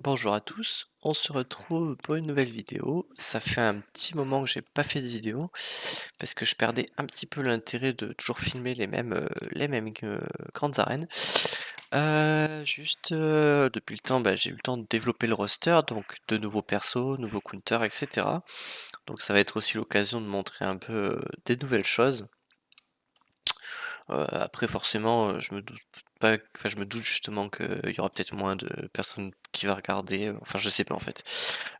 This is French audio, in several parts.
Bonjour à tous, on se retrouve pour une nouvelle vidéo. Ça fait un petit moment que j'ai pas fait de vidéo parce que je perdais un petit peu l'intérêt de toujours filmer les mêmes grandes arènes. Depuis le temps, j'ai eu le temps de développer le roster, donc de nouveaux persos, nouveaux counters, etc. Donc ça va être aussi l'occasion de montrer un peu des nouvelles choses. Après forcément, je me doute pas enfin je me doute justement qu'il y aura peut-être moins de personnes qui va regarder, enfin je sais pas en fait.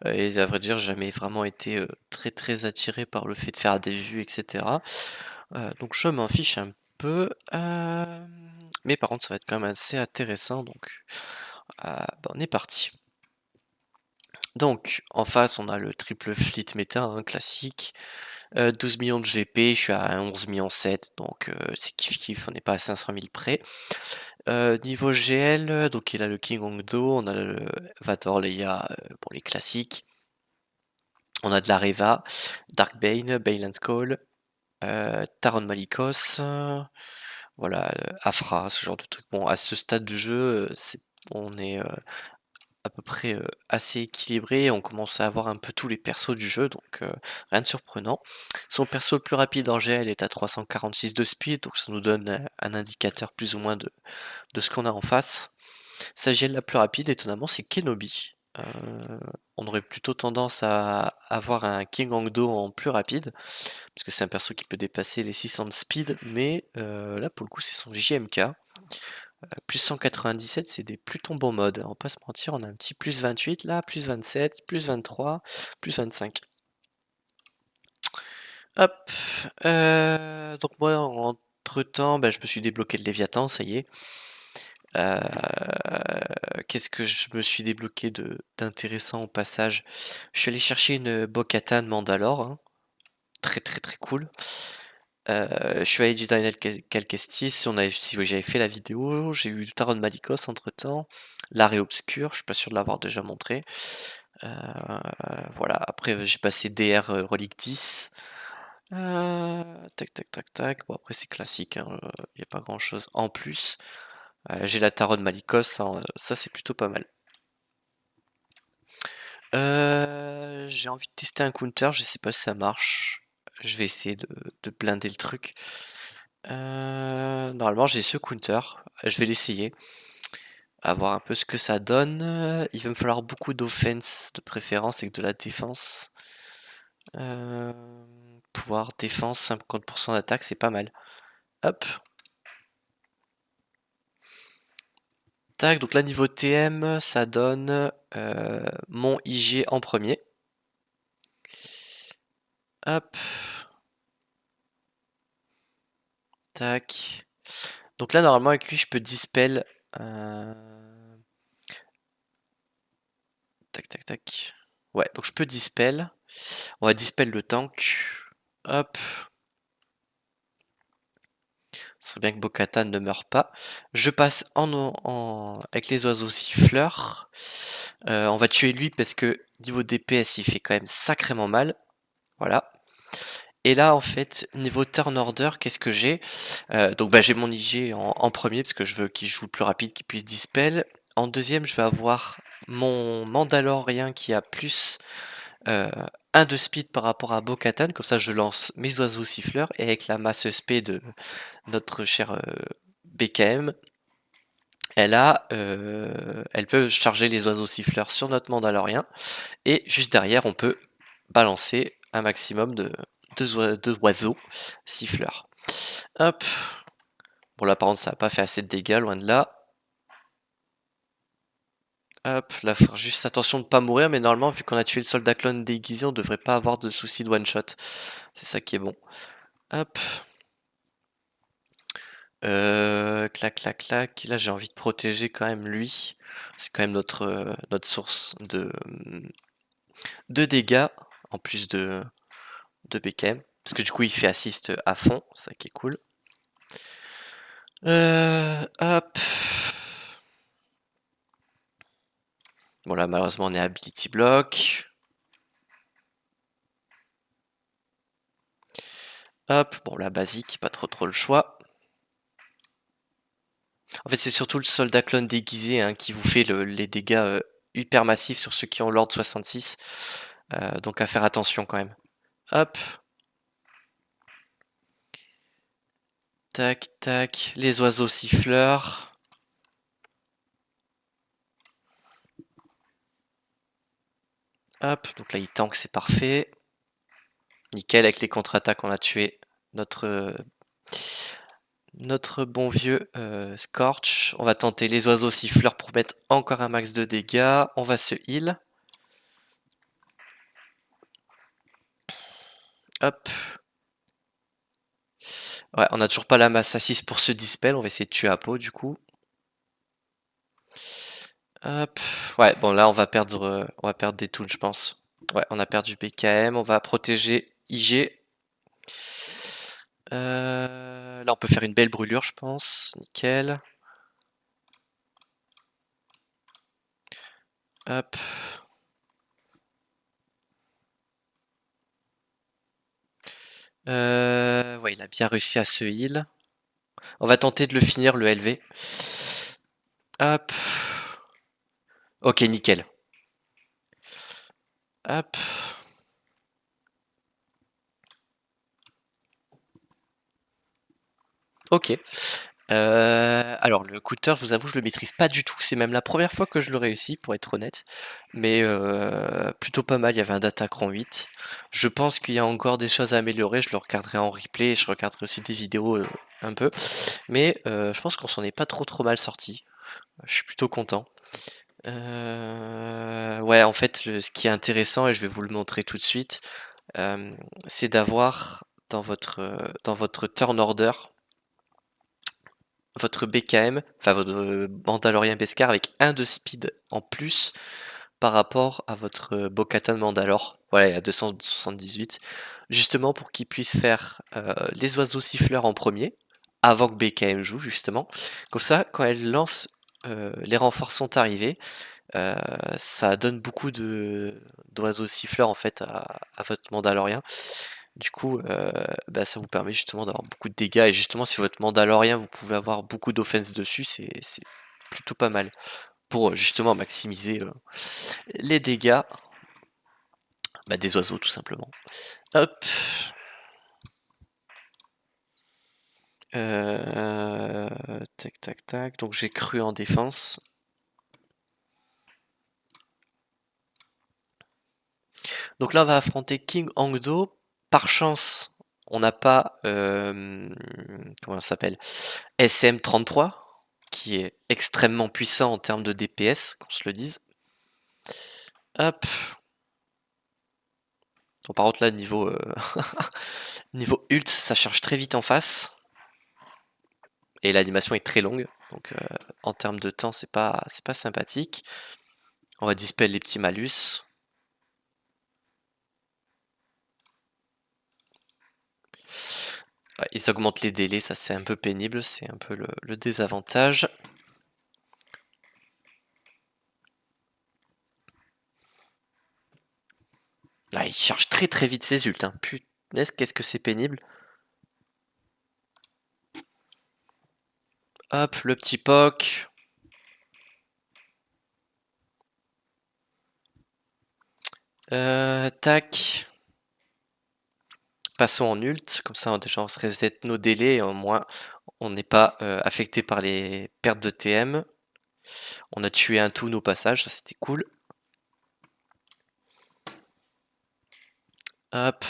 Et à vrai dire, j'ai jamais vraiment été, très, très attiré par le fait de faire des vues et cetera. Donc je m'en fiche un peu, mais par contre ça va être quand même assez intéressant donc, on est parti. Donc en face, on a le triple fleet méta, hein, classique. 12 000 000 de GP, je suis à 11 700 000 donc c'est kiff kiff, on n'est pas à 500 000 près. Niveau GL, donc il a le King Hongdo, on a le Vator Leia, pour les classiques. On a de la Reva, Darkbane, Balance Call, Taron Malikos, voilà, Afra, ce genre de truc. Bon, à ce stade du jeu, on est, à peu près, assez équilibré, on commence à avoir un peu tous les persos du jeu, donc rien de surprenant. Son perso le plus rapide en GL est à 346 de speed, donc ça nous donne, un indicateur plus ou moins de ce qu'on a en face. Sa GL la plus rapide, étonnamment, c'est Kenobi. On aurait plutôt tendance à avoir un King Hongdo en plus rapide, parce que c'est un perso qui peut dépasser les 600 de speed, mais là pour le coup c'est son JMK. Plus 197, c'est des plutôt bons modes, on va pas se mentir, on a un petit plus 28 là, plus 27, plus 23, plus 25. Hop, donc moi entre temps, je me suis débloqué le Léviathan, ça y est. Qu'est-ce que je me suis débloqué d'intéressant au passage? Je suis allé chercher une Bo-Katan Mandalore, hein, très, très, très cool. Je suis allé Jedi Knight Cal Kestis, si j'avais fait la vidéo, j'ai eu Taron Malicos entre-temps, l'Arrêt Obscur, je suis pas sûr de l'avoir déjà montré. Heu, voilà, après, j'ai passé DR, Relique 10. Tac, tac, tac, tac. Bon après c'est classique, hein, y a pas grand-chose en plus. J'ai la Taron Malicos, ça c'est plutôt pas mal. J'ai envie de tester un counter, je sais pas si ça marche. Je vais essayer de blinder le truc. Normalement j'ai ce counter, je vais l'essayer, à voir un peu ce que ça donne. Il va me falloir beaucoup d'offense de préférence et que de la défense. Pouvoir défense 50% d'attaque, c'est pas mal. Hop, tac, donc là niveau TM, ça donne, mon IG en premier. Hop, tac. Donc là normalement avec lui je peux dispel, heu, tac, tac, tac. Ouais, donc je peux dispel. On va dispel le tank. Hop. Ce serait bien que Bo-Katan ne meure pas. Je passe avec les oiseaux siffleurs. On va tuer lui parce que niveau DPS, il fait quand même sacrément mal. Voilà. Et là, en fait, niveau turn order, qu'est-ce que j'ai? Donc j'ai mon IG en premier parce que je veux qu'il joue le plus rapide, qu'il puisse dispel. En deuxième, je vais avoir mon Mandalorien qui a plus Heu, 1 de speed par rapport à Bo-Katan, comme ça je lance mes oiseaux siffleurs et avec la masse SP de notre cher, BKM, elle peut charger les oiseaux siffleurs sur notre Mandalorien et juste derrière on peut balancer un maximum d'oiseaux siffleurs. Hop, bon là par contre ça a pas fait assez de dégâts, loin de là. Hop, là faut faire juste attention de pas mourir, mais normalement vu qu'on a tué le soldat clone déguisé, on devrait pas avoir de soucis de one shot. C'est ça qui est bon. Hop. Clac, clac, clac. Là, j'ai envie de protéger quand même lui. C'est quand même notre source de dégâts, en plus de BKM. Parce que du coup, il fait assist à fond, ça qui est cool. Hop. Bon là, malheureusement, on est ability block. Hop, bon là, basique, pas trop le choix. En fait, c'est surtout le soldat clone déguisé, hein, qui vous fait les dégâts hyper massif sur ceux qui ont l'ordre 66. Donc à faire attention quand même. Hop. Tac, tac. Les oiseaux siffleurs. Hop, donc là il tank, c'est parfait. Nickel, avec les contre-attaques, on a tué notre bon vieux Scorch. On va tenter les oiseaux siffleurs pour mettre encore un max de dégâts. On va se heal. Hop. Ouais, on a toujours pas la masse à 6 pour ce dispel. On va essayer de tuer Apo du coup. Hop. Ouais, bon là on va perdre des toons, je pense. Ouais, on a perdu BKM. On va protéger IG. Là on peut faire une belle brûlure, je pense. Nickel. Hop. Ouais, il a bien réussi à se heal. On va tenter de le finir, le LV. Hop. Ok, nickel. Hop. Ok. Alors le cutter, je vous avoue, je le maîtrise pas du tout. C'est même la première fois que je le réussis, pour être honnête. Mais plutôt pas mal. Il y avait un d'attaque rang 8. Je pense qu'il y a encore des choses à améliorer. Je le regarderai en replay. Je regarderai aussi des vidéos un peu. Mais je pense qu'on s'en est pas trop mal sorti. Je suis plutôt content. Ouais, en fait, ce qui est intéressant, et je vais vous le montrer tout de suite, c'est d'avoir dans votre turn order votre BKM, enfin votre Mandalorian Beskar avec 1 de speed en plus par rapport à votre Bo-Katan Mandalore. Voilà, il a 278. Justement pour qu'il puisse faire les oiseaux siffleurs en premier, avant que BKM joue justement. Comme ça, quand elle lance, les renforts sont arrivés, ça donne beaucoup d'oiseaux siffleurs en fait à votre Mandalorien. Du coup, bah, ça vous permet justement d'avoir beaucoup de dégâts. Et justement, si votre Mandalorien, vous pouvez avoir beaucoup d'offense dessus, c'est plutôt pas mal. Pour justement maximiser les dégâts bah, des oiseaux, tout simplement. Hop. Tac, tac, tac. Donc j'ai cru en défense. Donc là, on va affronter King Hangdo. Par chance, on n'a pas... comment ça s'appelle, SM33, qui est extrêmement puissant en termes de DPS, qu'on se le dise. Hop. Bon, par contre là, niveau, niveau ult, ça charge très vite en face. Et l'animation est très longue. Donc en termes de temps, c'est pas sympathique. On va dispel les petits malus. Ouais, ils augmentent les délais, ça c'est un peu pénible, c'est un peu le désavantage. Ah, il charge très vite ses ults, hein. Punaise, qu'est-ce que c'est pénible. Hop, le petit POC. Tac. Passons en ult, comme ça déjà on se reset nos délais et au moins on n'est pas affecté par les pertes de TM. On a tué un tout nos passages, ça c'était cool. Hop.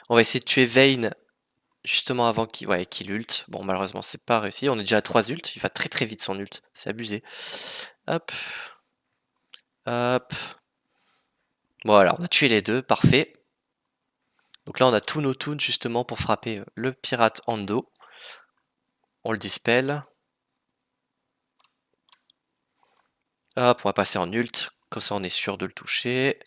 On va essayer de tuer Vayne justement avant qu'il ult. Bon, malheureusement, c'est pas réussi. On est déjà à 3 ults. Il va très vite son ult. C'est abusé. Hop. Hop. Voilà, on a tué les deux. Parfait. Donc là, on a tous nos toons justement pour frapper le pirate Ando. On le dispel. Hop, on va passer en ult. Comme ça, on est sûr de le toucher.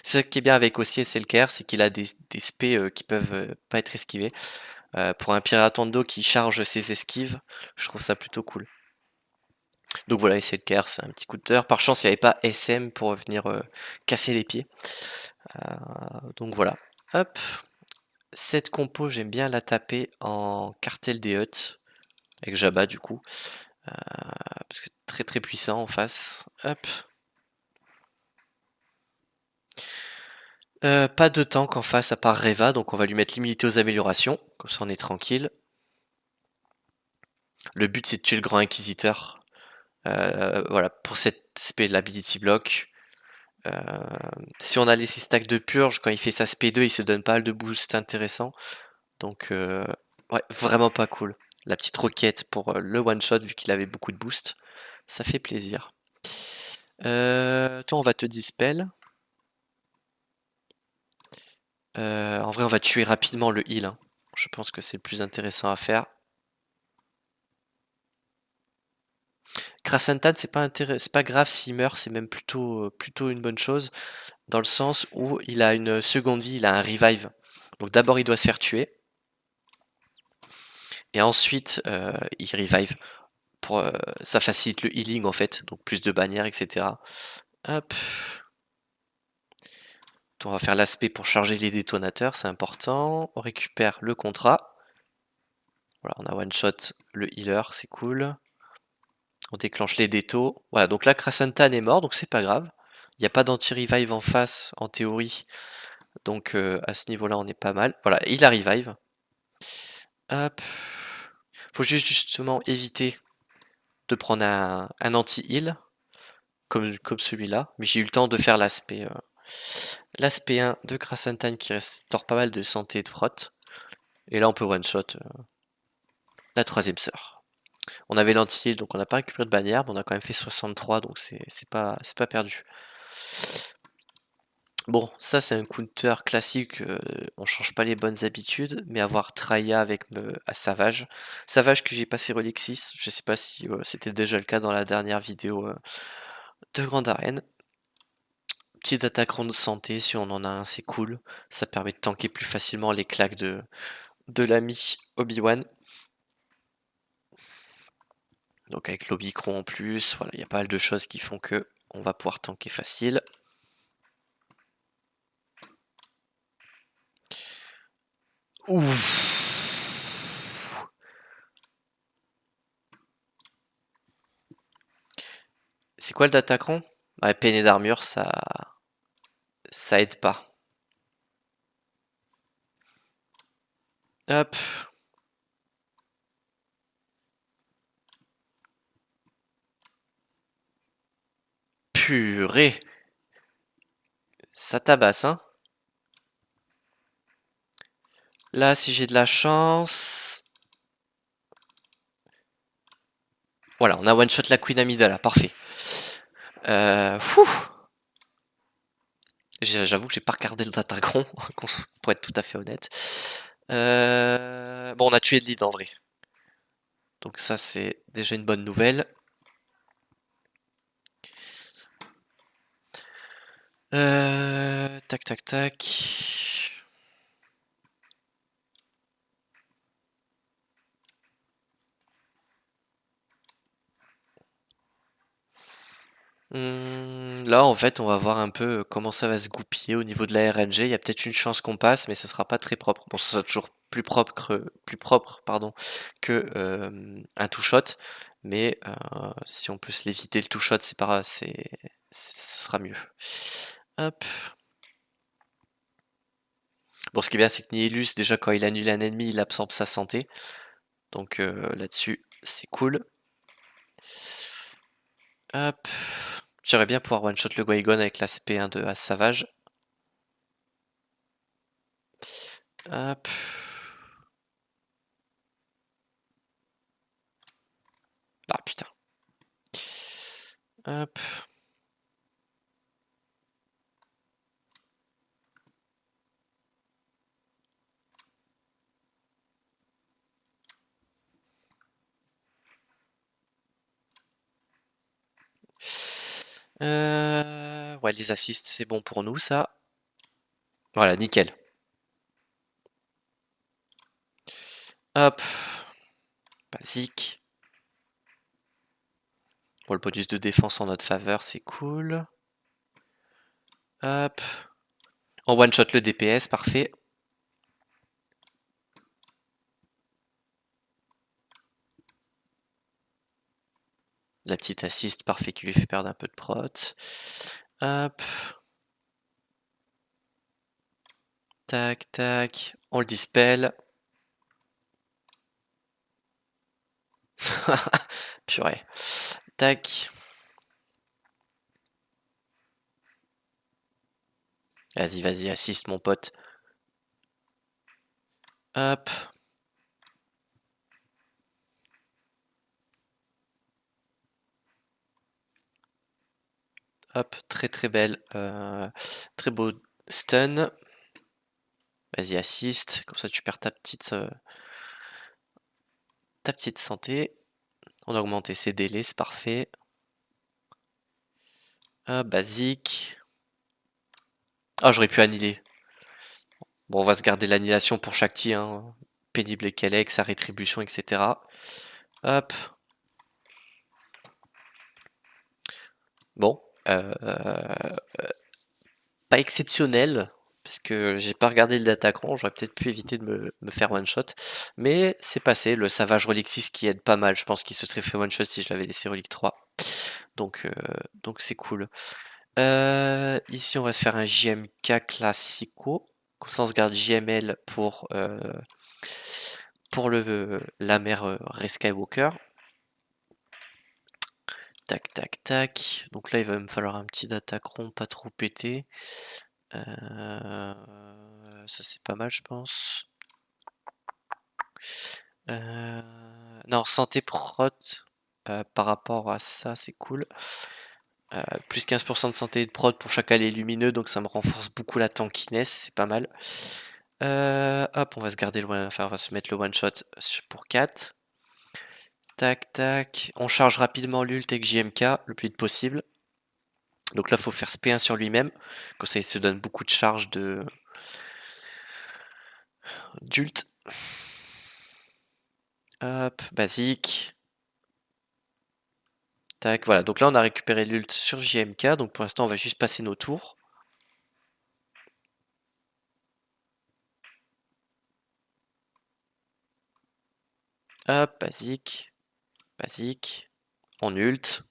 C'est ce qui est bien avec aussi SLKR, c'est qu'il a des spés qui peuvent pas être esquivés. Pour un pirate Ando qui charge ses esquives, je trouve ça plutôt cool. Donc voilà, SLKR, c'est un petit coup de cœur. Par chance, il n'y avait pas SM pour venir casser les pieds. Donc voilà. Hop. Cette compo, j'aime bien la taper en cartel des huts. Avec Jabba du coup. Parce que très très puissant en face. Hop. Pas de tank en face à part Reva, donc on va lui mettre l'immunité aux améliorations, comme ça on est tranquille. Le but c'est de tuer le grand inquisiteur. Voilà, pour cette spé l'ability block. Si on a laissé stack de purge, quand il fait sa SP2, il se donne pas mal de boost intéressant. Donc ouais, vraiment pas cool. La petite roquette pour le one shot vu qu'il avait beaucoup de boost. Ça fait plaisir. Toi on va te dispel. En vrai on va tuer rapidement le heal, hein. Je pense que c'est le plus intéressant à faire. Krasantan c'est pas grave s'il meurt, c'est même plutôt une bonne chose. Dans le sens où il a une seconde vie, il a un revive. Donc d'abord il doit se faire tuer. Et ensuite il revive. Ça facilite le healing en fait, donc plus de bannières, etc. Hop. On va faire l'aspect pour charger les détonateurs, c'est important. On récupère le contrat. Voilà, on a one shot le healer, c'est cool. On déclenche les détos. Voilà, donc là Krasantan est mort, donc c'est pas grave. Il n'y a pas d'anti-revive en face, en théorie. Donc à ce niveau-là, on est pas mal. Voilà, il a revive. Hop. Faut juste justement éviter de prendre un anti-heal comme celui-là. Mais j'ai eu le temps de faire l'aspect 1 de Krasantan qui restaure pas mal de santé et de prot. Et là on peut one-shot la troisième sœur. On avait l'anti-heal donc on n'a pas récupéré de bannière, mais on a quand même fait 63 donc c'est pas perdu. Bon, ça c'est un counter classique, on change pas les bonnes habitudes, mais avoir Traya avec à Savage. Savage que j'ai passé Relixis, je sais pas si c'était déjà le cas dans la dernière vidéo de Grande Arène. Petit attaquant de santé, si on en a un, c'est cool. Ça permet de tanker plus facilement les claques de l'ami Obi-Wan. Donc avec l'Obicron en plus, voilà, il y a pas mal de choses qui font que on va pouvoir tanker facile. Ouf. C'est quoi le datacron? Ouais, peiné d'armure, ça aide pas. Hop. Purée. Ça tabasse, hein. Là, si j'ai de la chance... Voilà, on a one-shot la Queen Amidala, parfait. J'avoue que j'ai pas regardé le datacron, pour être tout à fait honnête. Bon, on a tué le lead en vrai. Donc ça, c'est déjà une bonne nouvelle. Tac, tac, tac. Là, en fait, on va voir un peu comment ça va se goupiller au niveau de la RNG. Il y a peut-être une chance qu'on passe, mais ça sera pas très propre. Bon, ça sera toujours plus propre, pardon, que un two shot. Mais si on peut se l'éviter le two shot, ce sera mieux. Hop. Bon, ce qui est bien, c'est que Nihilus, déjà, quand il annule un ennemi, il absorbe sa santé. Donc là-dessus, c'est cool. Hop. J'aimerais bien pouvoir one-shot le Guaygon avec la CP1 de As Savage. Hop. Ah putain. Hop. Ouais, les assists, c'est bon pour nous, ça. Voilà, nickel. Hop. Basique. Bon, le bonus de défense en notre faveur, c'est cool. Hop. On one-shot le DPS, parfait. La petite assist, parfait, qui lui fait perdre un peu de prot. Hop. Tac, tac. On le dispel. Purée. Tac. Vas-y, vas-y, assiste, mon pote. Hop. Hop, très très belle. Très beau stun. Vas-y, assiste. Comme ça, tu perds ta petite santé. On a augmenté ses délais, c'est parfait. Basique. Ah, j'aurais pu annihiler. Bon, on va se garder l'annihilation pour chaque tir, hein. Pénible qu'elle est, avec sa rétribution, etc. Hop. Bon. Pas exceptionnel, parce que j'ai pas regardé le datacron, j'aurais peut-être pu éviter de me faire one-shot. Mais c'est passé, le Savage Relic 6 qui aide pas mal, je pense qu'il se serait fait one-shot si je l'avais laissé Relic 3. Donc c'est cool. Ici on va se faire un JMK classico. Comme ça on se garde JML pour la mère Rey Skywalker. Tac tac tac. Donc là il va me falloir un petit datacron pas trop pété. Ça c'est pas mal je pense. Non, santé prot par rapport à ça c'est cool. Plus 15% de santé et de prot pour chaque allié lumineux, donc ça me renforce beaucoup la tankiness, c'est pas mal. Hop, on va se garder enfin on va se mettre le one shot pour 4. Tac tac. On charge rapidement l'ult avec JMK le plus vite possible. Donc là faut faire SP1 sur lui-même. Comme ça il se donne beaucoup de charge d'ult. Hop, basique. Tac, voilà. Donc là on a récupéré l'ult sur JMK. Donc pour l'instant on va juste passer nos tours. Hop, basique. Basique. On ult.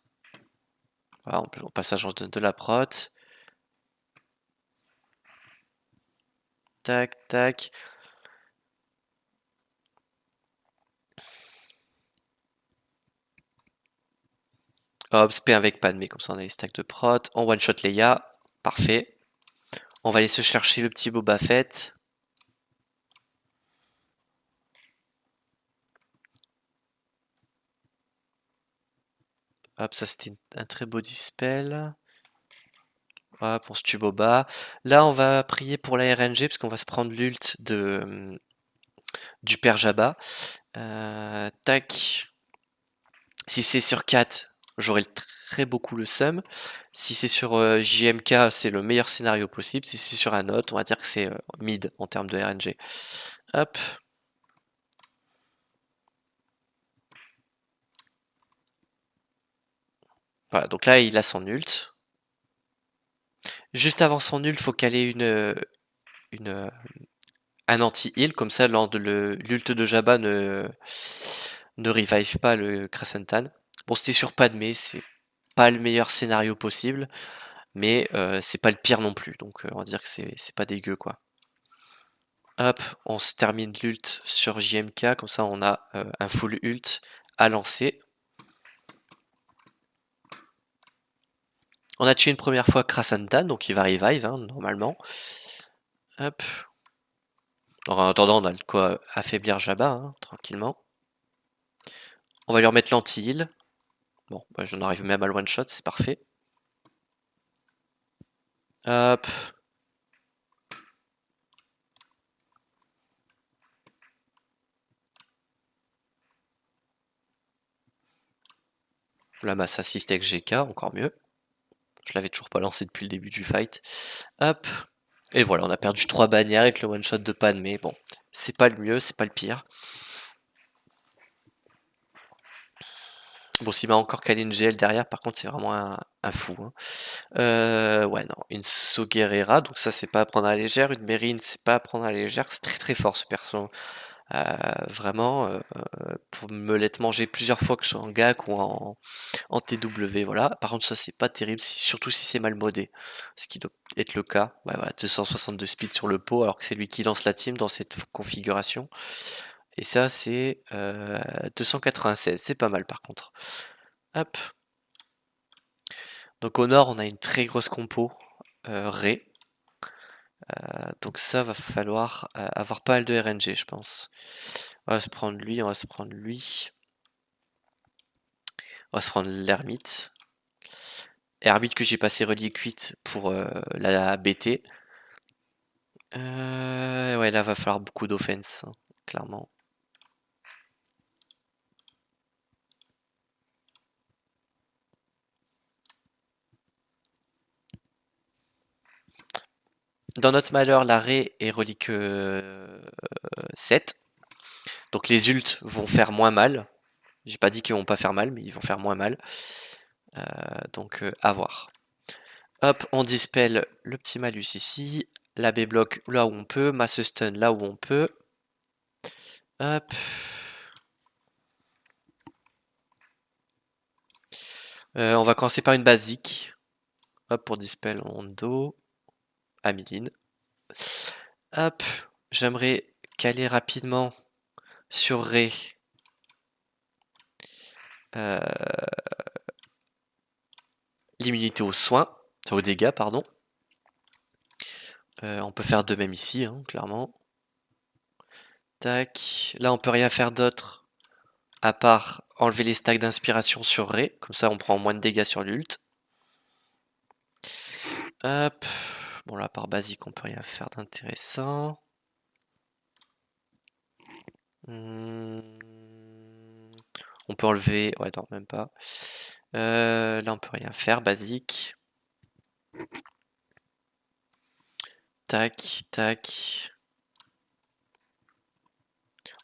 Voilà, au passage on se donne de la prot. Tac, tac. Hop, SP avec Padmé, comme ça on a les stacks de prot. On one shot Leia. Parfait. On va aller se chercher le petit Boba Fett. Hop, ça c'était un très beau dispel. Hop, on se tue Boba. Là, on va prier pour la RNG parce qu'on va se prendre l'ult du père Jabba. Tac. Si c'est sur 4, j'aurai très beaucoup le seum. Si c'est sur JMK, c'est le meilleur scénario possible. Si c'est sur un autre, on va dire que c'est mid en termes de RNG. Hop. Voilà, donc là, il a son ult. Juste avant son ult, faut caler un anti-heal, comme ça l'ult de Jabba ne revive pas le Krasantan. Bon, c'était sur Padmé, c'est pas le meilleur scénario possible, mais c'est pas le pire non plus, donc on va dire que c'est pas dégueu quoi. Hop, on se termine l'ult sur JMK, comme ça on a un full ult à lancer. On a tué une première fois Krasantan, donc il va revive hein, normalement. Hop. Alors, en attendant, on a de quoi affaiblir Jabba, hein, tranquillement. On va lui remettre l'anti-heal. Bon, bah, j'en arrive même à le one-shot, c'est parfait. Hop. La masse assist avec GK, encore mieux. Je l'avais toujours pas lancé depuis le début du fight. Hop. Et voilà, on a perdu 3 bannières avec le one-shot de Pan, mais bon, c'est pas le mieux, c'est pas le pire. Bon, s'il m'a encore calé une GL derrière, par contre, c'est vraiment un fou. Hein. Ouais, non, une Soguerera, donc ça, c'est pas à prendre à la légère. Une Mérine, c'est pas à prendre à la légère. C'est très très fort ce perso. Vraiment, pour me l'être mangé plusieurs fois, que ce soit en GAC ou en TW, voilà. Par contre, ça, c'est pas terrible, surtout si c'est mal modé, ce qui doit être le cas. Ouais, voilà, 262 speed sur le pot, alors que c'est lui qui lance la team dans cette configuration. Et ça, c'est 296, c'est pas mal par contre. Hop. Donc au nord, on a une très grosse compo, Ré. Donc ça, va falloir avoir pas mal de RNG, je pense. On va se prendre lui, on va se prendre lui. On va se prendre l'ermite. Ermite que j'ai passé reliquite pour la BT. Ouais, là, va falloir beaucoup d'offense, hein, clairement. Dans notre malheur, l'arrêt est relique 7. Donc les ults vont faire moins mal. J'ai pas dit qu'ils vont pas faire mal, mais ils vont faire moins mal. Donc à voir. Hop, on dispel le petit malus ici. La B-block là où on peut. Mass stun là où on peut. Hop. On va commencer par une basique. Hop, pour dispel Hondo. Amiline. Hop, j'aimerais caler rapidement sur Ré. L'immunité aux soins, aux dégâts, pardon. On peut faire de même ici, hein, clairement. Tac. Là, on peut rien faire d'autre à part enlever les stacks d'inspiration sur Ré. Comme ça, on prend moins de dégâts sur l'ult. Hop. Bon, là, par basique, on peut rien faire d'intéressant. On peut enlever... Ouais, non, même pas. Là, on peut rien faire, basique. Tac, tac.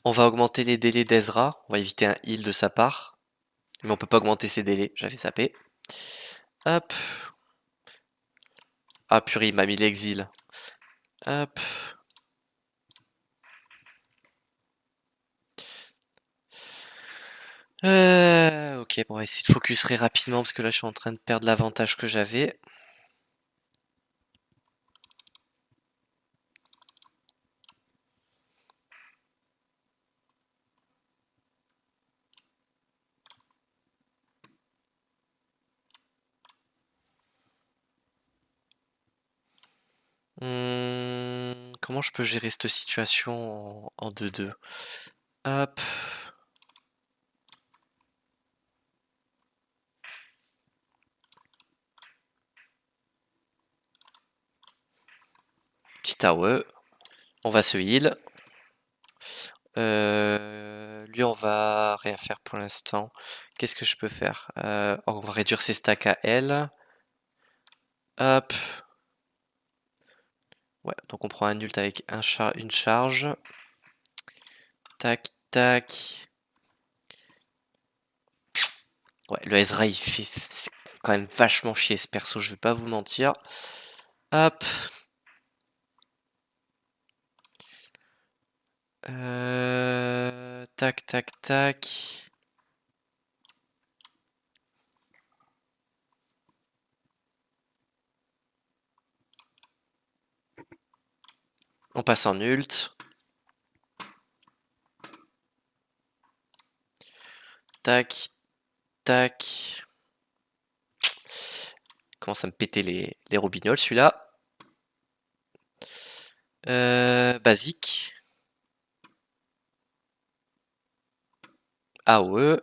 On va augmenter les délais d'Ezra. On va éviter un heal de sa part. Mais on peut pas augmenter ses délais, j'avais zappé. Hop. Ah purée, il m'a mis l'exil. Hop. Ok, bon, on va essayer de focuser rapidement parce que là je suis en train de perdre l'avantage que j'avais. Comment je peux gérer cette situation en 2-2? Hop. Petit tower. On va se heal. Lui, on va rien faire pour l'instant. Qu'est-ce que je peux faire? On va réduire ses stacks à elle. Hop. Ouais, donc on prend un ult avec une charge. Tac, tac. Ouais, le Ezra, il fait quand même vachement chier ce perso, je vais pas vous mentir. Hop. Tac, tac, tac. On passe en ult. Tac, tac. Il commence à me péter les robignoles, celui-là. Basique. AOE.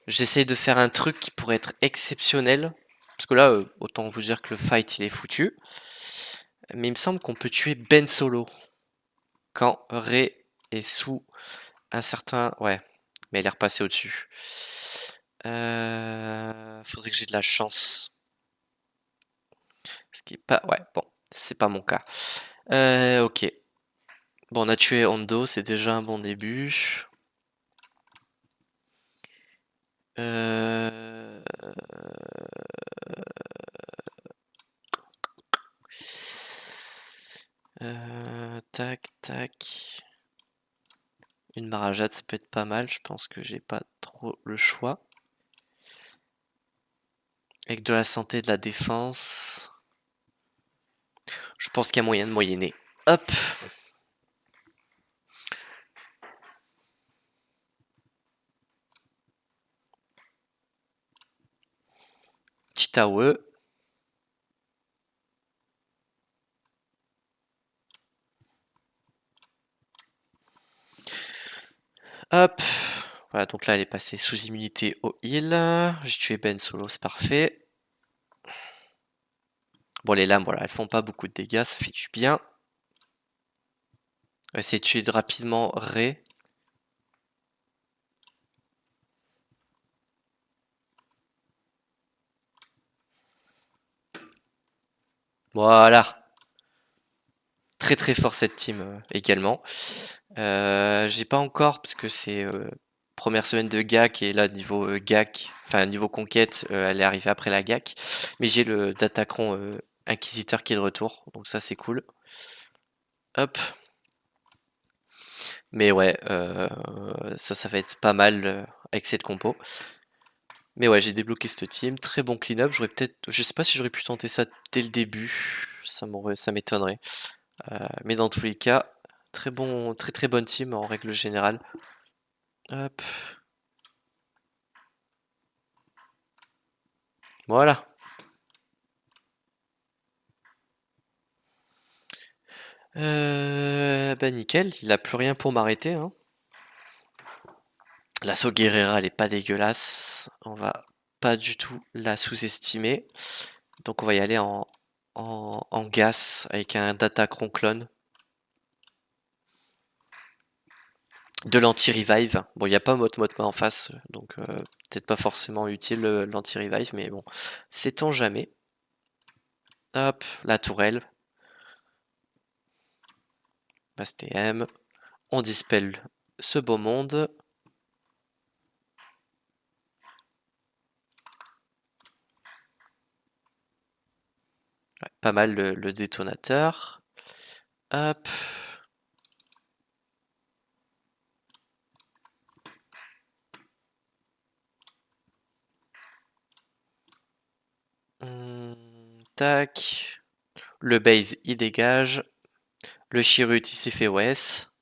J'essaye de faire un truc qui pourrait être exceptionnel. Parce que là, autant vous dire que le fight, il est foutu. Mais il me semble qu'on peut tuer Ben solo. Quand Ré est sous un certain... Ouais, mais elle est repassée au-dessus. Faudrait que j'ai de la chance. Ce qui est pas... Ouais, bon, c'est pas mon cas. Ok. Bon, on a tué Hondo, c'est déjà un bon début. Tac, tac. Une Marajade, ça peut être pas mal. Je pense que j'ai pas trop le choix. Avec de la santé, de la défense. Je pense qu'il y a moyen de moyenner. Hop. Petit AOE. Hop. Voilà, donc là, elle est passée sous immunité au heal. J'ai tué Ben solo, c'est parfait. Bon, les lames, voilà, elles font pas beaucoup de dégâts, ça fait du bien. On va essayer de tuer rapidement Ré. Voilà. Très très fort cette team également. J'ai pas encore, parce que c'est première semaine de GAC, et là niveau GAC, enfin niveau conquête, elle est arrivée après la GAC. Mais j'ai le Datacron Inquisiteur qui est de retour, donc ça c'est cool. Hop. Mais ouais, ça va être pas mal avec cette compo. Mais ouais, j'ai débloqué cette team, très bon clean-up. J'aurais peut-être, je sais pas si j'aurais pu tenter ça dès le début, ça m'étonnerait. Mais dans tous les cas, très bon, très très bonne team en règle générale. Hop. Voilà. Bah nickel, il a plus rien pour m'arrêter, hein. L'assaut Guerrera, elle est pas dégueulasse. On va pas du tout la sous-estimer. Donc on va y aller en gas avec un Datacron clone. De l'anti-revive. Bon, il n'y a pas Motma en face, donc peut-être pas forcément utile l'anti-revive, mais bon, sait-on jamais. Hop, la tourelle. Bastem. On dispelle ce beau monde. Ouais, pas mal le détonateur. Hop. Tac. Le base, il dégage. Le Chirut, il s'est fait OS.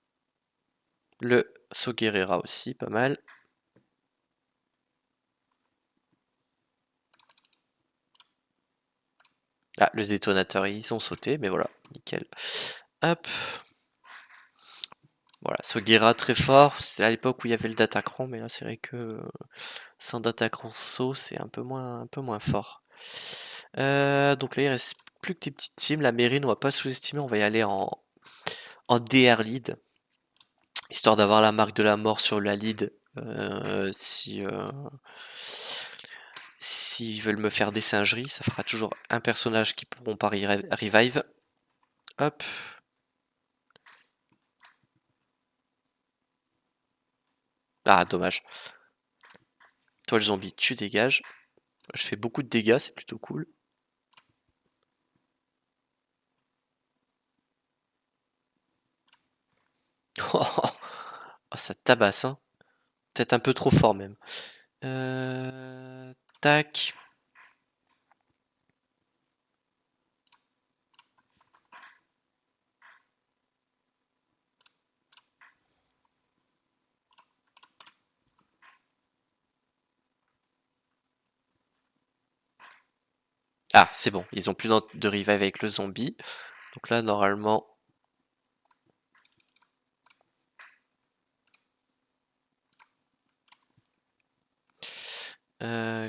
Le Soguerera aussi, pas mal. Ah, le détonateur, ils sont sautés, mais voilà, nickel. Hop. Voilà, Soguera très fort. C'est à l'époque où il y avait le Datacron, mais là, c'est vrai que sans Datacron saut, c'est un peu moins fort. Donc là, il reste plus que des petites teams. La Mérine, on va pas sous-estimer, on va y aller en DR lead, histoire d'avoir la marque de la mort sur la lead s'ils veulent me faire des singeries. Ça fera toujours un personnage qui pourront pas revive. Hop. Ah, dommage. Toi, le zombie, tu dégages. Je fais beaucoup de dégâts, c'est plutôt cool. Oh, ça tabasse, hein. Peut-être un peu trop fort même. Tac. Ah, c'est bon. Ils ont plus de revive avec le zombie. Donc là, normalement...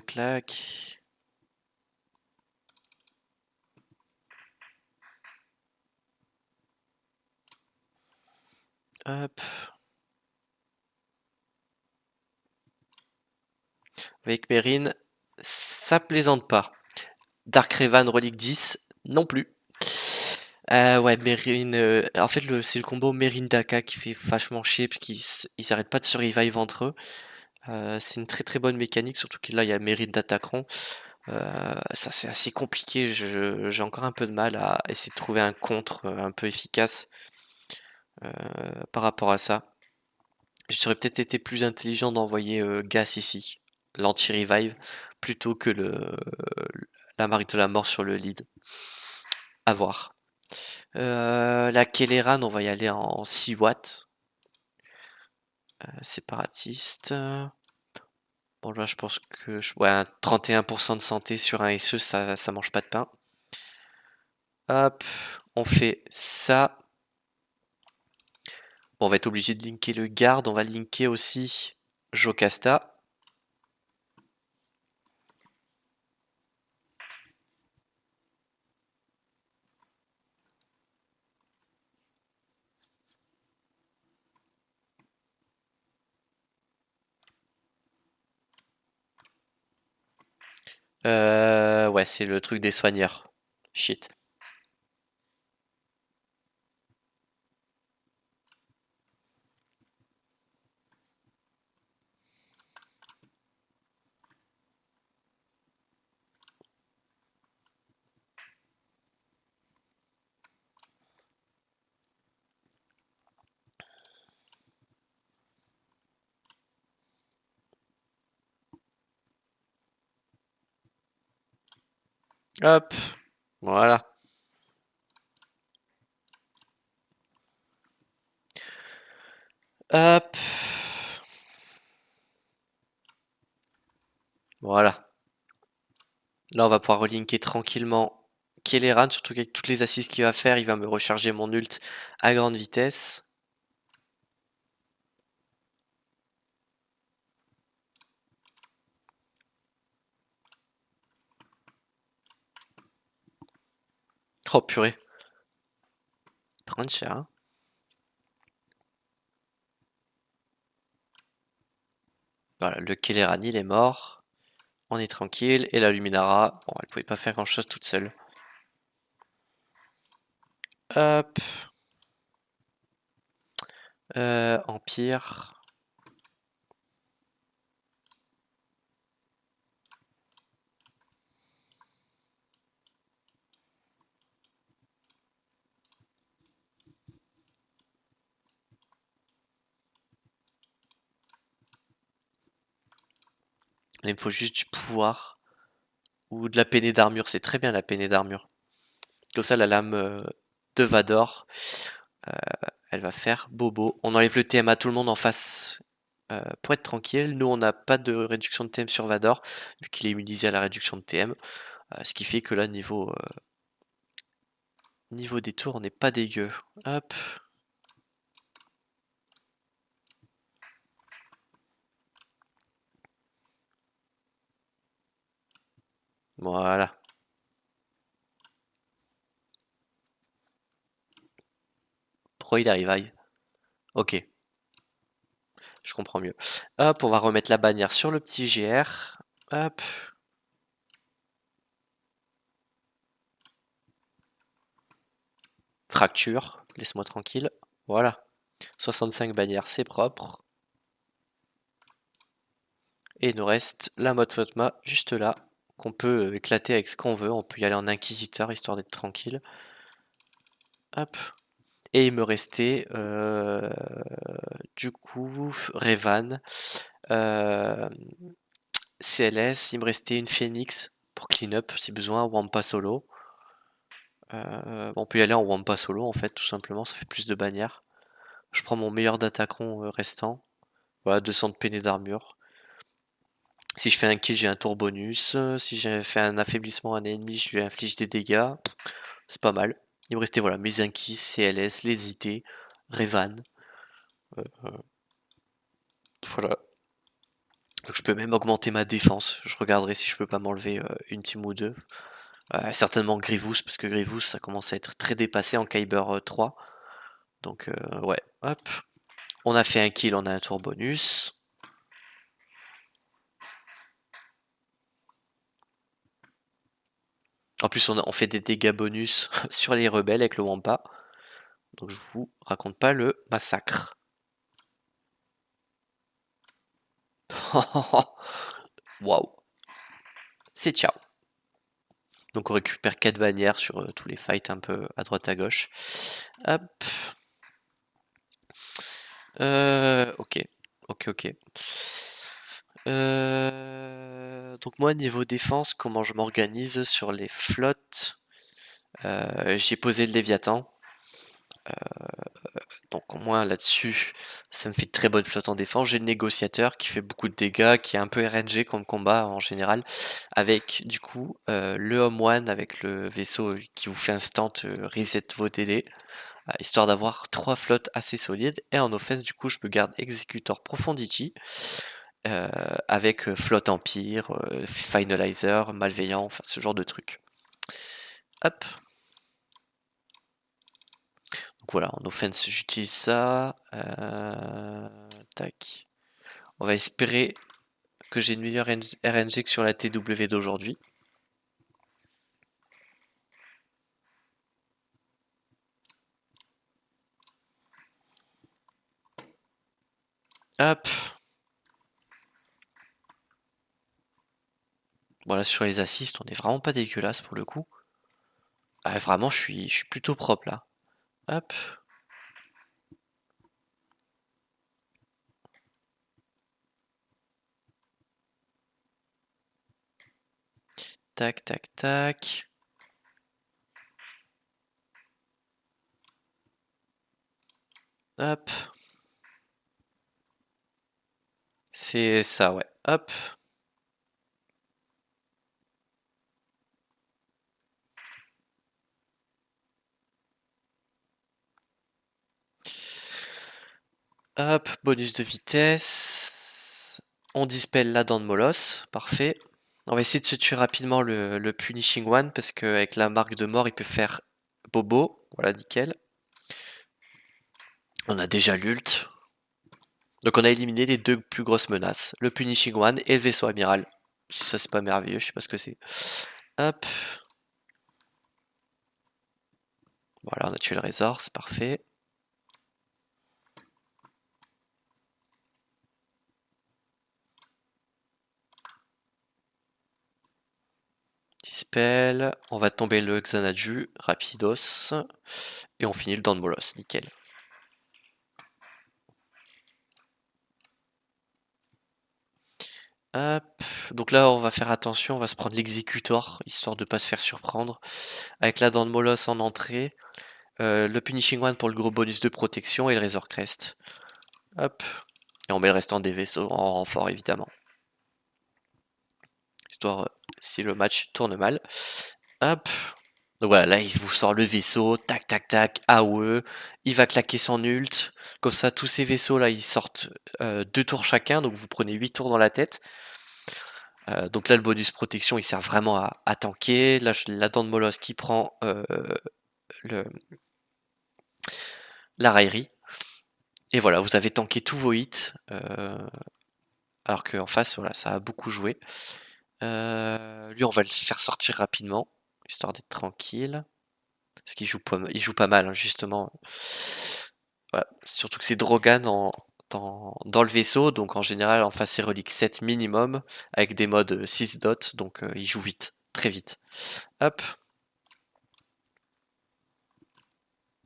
clac. Hop. Avec Mérine, ça plaisante pas. Dark Revan Relic 10, non plus. Ouais, Mérine... en fait, c'est le combo Mérine-Daka qui fait vachement chier, parce qu'ils arrêtent pas de se revive entre eux. C'est une très très bonne mécanique, surtout que là, il y a Mérine d'Attaquant. Ça, c'est assez compliqué. J'ai encore un peu de mal à essayer de trouver un contre un peu efficace par rapport à ça. J'aurais peut-être été plus intelligent d'envoyer Gas ici, l'anti-revive, plutôt que la marque de la mort sur le lead. À voir. La Kelleran, on va y aller en 6 watts. Séparatiste. Bon, là, je pense que ouais, un 31% de santé sur un SE, ça mange pas de pain. Hop, on fait ça. Bon, on va être obligé de linker le garde. On va linker aussi Jocasta. Ouais, c'est le truc des soigneurs. Shit. Hop, voilà. Hop. Voilà. Là, on va pouvoir relinker tranquillement Kelleran, surtout qu'avec toutes les assises qu'il va faire, il va me recharger mon ult à grande vitesse. Oh purée. Prendre cher, hein. Voilà, le Kelleran, il est mort. On est tranquille. Et la Luminara, bon, elle pouvait pas faire grand chose toute seule. Hop. Empire. Là, il me faut juste du pouvoir. Ou de la peinée d'armure. C'est très bien la peinée d'armure. Comme ça, la lame de Vador, euh, elle va faire bobo. On enlève le TM à tout le monde en face pour être tranquille. Nous, on n'a pas de réduction de TM sur Vador, vu qu'il est immunisé à la réduction de TM. Ce qui fait que là, niveau des tours, on n'est pas dégueu. Hop. Voilà. Pourquoi il arrive aïe. Ok, je comprends mieux. Hop, on va remettre la bannière sur le petit GR. Hop. Fracture, laisse-moi tranquille. Voilà. 65 bannières, c'est propre. Et il nous reste la mode Photma juste là, qu'on peut éclater avec ce qu'on veut. On peut y aller en inquisiteur histoire d'être tranquille. Hop. Et il me restait du coup Revan, euh, CLS, il me restait une Phoenix pour clean up si besoin, Wampa solo. On peut y aller en Wampa solo en fait, tout simplement, ça fait plus de bannières. Je prends mon meilleur d'attaquant restant. Voilà, 200 de peiné d'armure. Si je fais un kill, j'ai un tour bonus. Si j'ai fait un affaiblissement à un ennemi, je lui inflige des dégâts. C'est pas mal. Il me restait voilà, mes Inquis, CLS, les IT, Revan. Euh, voilà. Donc je peux même augmenter ma défense. Je regarderai si je peux pas m'enlever une team ou deux. Certainement Grievous, parce que Grievous ça commence à être très dépassé en Kyber 3. Donc ouais, hop. On a fait un kill, on a un tour bonus. En plus on fait des dégâts bonus sur les rebelles avec le Wampa. Donc je vous raconte pas le massacre. Waouh. C'est ciao. Donc on récupère 4 bannières sur tous les fights un peu à droite à gauche. Hop. Ok. Ok, ok. Donc moi, niveau défense, comment je m'organise sur les flottes? J'ai posé le Léviathan. Donc au moins là-dessus, ça me fait de très bonne flotte en défense. J'ai le négociateur qui fait beaucoup de dégâts, qui est un peu RNG comme combat en général, avec du coup le Home One avec le vaisseau qui vous fait instant reset vos délais, histoire d'avoir trois flottes assez solides. Et en offense, du coup, je me garde Executor Profundity euh, avec flotte Empire, Finalizer, Malveillant, enfin ce genre de trucs. Hop. Donc voilà, en offense, j'utilise ça. Tac. On va espérer que j'ai une meilleure RNG que sur la TW d'aujourd'hui. Hop. Voilà, sur les assists, on est vraiment pas dégueulasse pour le coup. Ah, vraiment, je suis plutôt propre là. Hop. Tac, tac, tac. Hop. C'est ça, ouais. Hop. Hop, bonus de vitesse. On dispelle la dent de molosse. Parfait. On va essayer de se tuer rapidement le Punishing One parce qu'avec la marque de mort, il peut faire bobo. Voilà, nickel. On a déjà l'ult. Donc on a éliminé les deux plus grosses menaces, le Punishing One et le vaisseau amiral. Si ça c'est pas merveilleux, je sais pas ce que c'est. Hop. Voilà, on a tué le Razor, c'est parfait. Dispel. On va tomber le Xanadu, rapidos. Et on finit le Dent de Molosse, nickel. Hop. Donc là, on va faire attention, on va se prendre l'exécutor, histoire de pas se faire surprendre. Avec la Dent de Molosse en entrée. Le Punishing One pour le gros bonus de protection et le Razor Crest. Hop. Et on met le restant des vaisseaux en renfort, évidemment. Histoire si le match tourne mal. Hop. Donc voilà, là il vous sort le vaisseau, tac tac tac, AOE, il va claquer son ult. Comme ça, tous ces vaisseaux là, ils sortent 2 tours chacun, donc vous prenez 8 tours dans la tête. Donc là, le bonus protection, il sert vraiment à tanker. Là, la dent de molosse qui prend le, la raillerie. Et voilà, vous avez tanké tous vos hits. Alors qu'en face, voilà, ça a beaucoup joué. Lui, on va le faire sortir rapidement, histoire d'être tranquille. Parce qu'il joue pas mal, hein, justement. Voilà. Surtout que c'est Drogan dans le vaisseau, donc en général, en face, c'est relique 7 minimum, avec des modes 6 dots, donc il joue vite, très vite. Hop.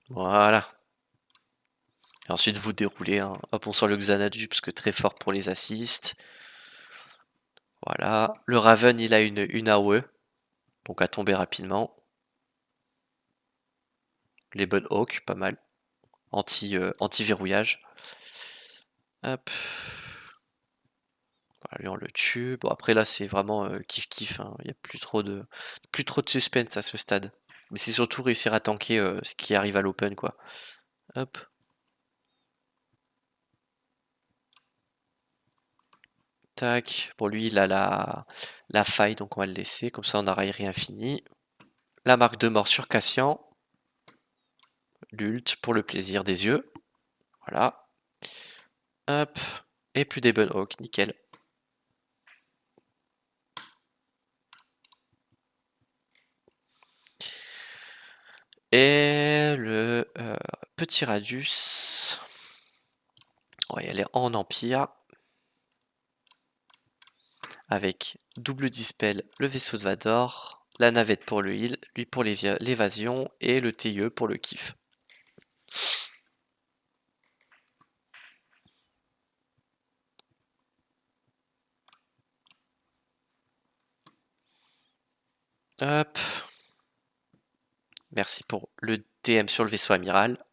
Voilà. Et ensuite, vous déroulez. Hein. Hop, on sort le Xanadu, parce que très fort pour les assists. Voilà. Le Raven, il a une AOE, donc à tomber rapidement. Les bonnes Hawk, pas mal. Anti-verrouillage. Hop. Voilà, lui on le tue. Bon après là c'est vraiment kiff kiff. Hein. Il n'y a plus trop de suspense à ce stade. Mais c'est surtout réussir à tanker ce qui arrive à l'open quoi. Hop. Tac. Pour lui il a la faille donc on va le laisser. Comme ça on a raillerie infinie. La marque de mort sur Cassian. L'ult pour le plaisir des yeux. Voilà. Hop. Et plus des bonnes hawks. Nickel. Et le petit Radius. On va y aller en empire. Avec double dispel, le vaisseau de Vador, la navette pour le heal, lui pour l'évasion et le TIE pour le kiff. Hop. Merci pour le TM sur le vaisseau amiral.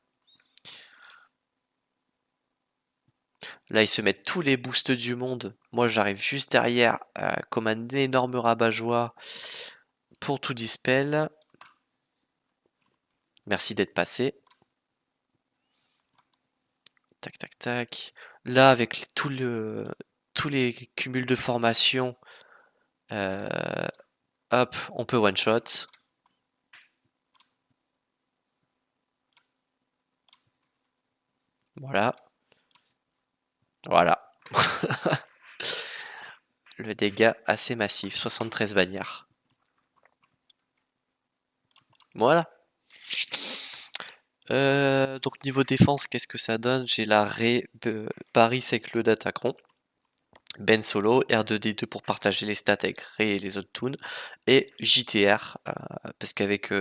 Là, ils se mettent tous les boosts du monde. Moi, j'arrive juste derrière comme un énorme rabat-joie pour tout dispel. Merci d'être passé. Tac, tac, tac. Là, avec tous les cumuls de formation, hop, on peut one-shot. Voilà. Voilà. Le dégât assez massif, 73 bannières. Voilà. Donc niveau défense, qu'est-ce que ça donne? J'ai la Ré, Barry avec le Datacron, Ben Solo, R2D2 pour partager les stats avec Ré et les autres toons, et JTR, parce qu'avec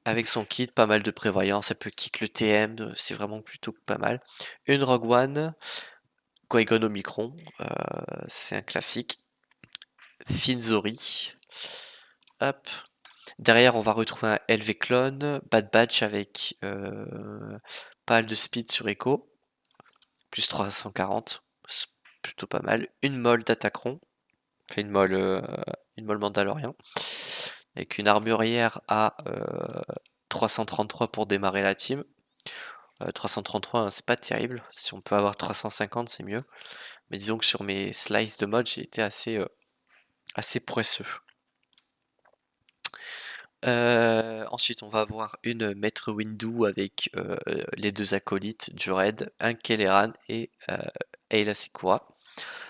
avec son kit, pas mal de prévoyance, elle peut kick le TM, c'est vraiment plutôt pas mal. Une Rogue One, Qui-Gon Omicron, c'est un classique. Finzori, hop. Derrière, on va retrouver un LV Clone, Bad Batch avec pas mal de speed sur Echo, plus 340, c'est plutôt pas mal. Une molle d'Attacron, enfin une molle Mandalorian, avec une armurière à 333 pour démarrer la team. 333, hein, c'est pas terrible. Si on peut avoir 350, c'est mieux. Mais disons que sur mes slices de mode, j'ai été assez poisseux. Ensuite, on va avoir une Maître Windu avec les deux acolytes du raid, un Kelleran et Ayla Secura.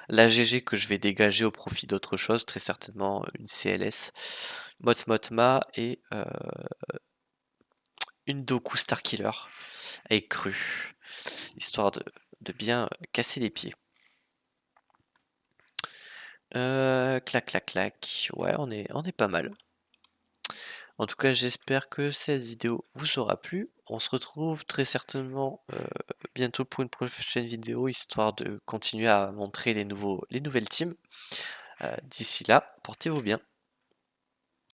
La GG que je vais dégager au profit d'autre chose, très certainement une CLS, Mot Motma et une Doku Starkiller avec cru, histoire de bien casser les pieds. Clac, clac, clac. Ouais, on est pas mal. En tout cas, j'espère que cette vidéo vous aura plu. On se retrouve très certainement bientôt pour une prochaine vidéo, histoire de continuer à montrer les nouvelles teams. D'ici là, portez-vous bien.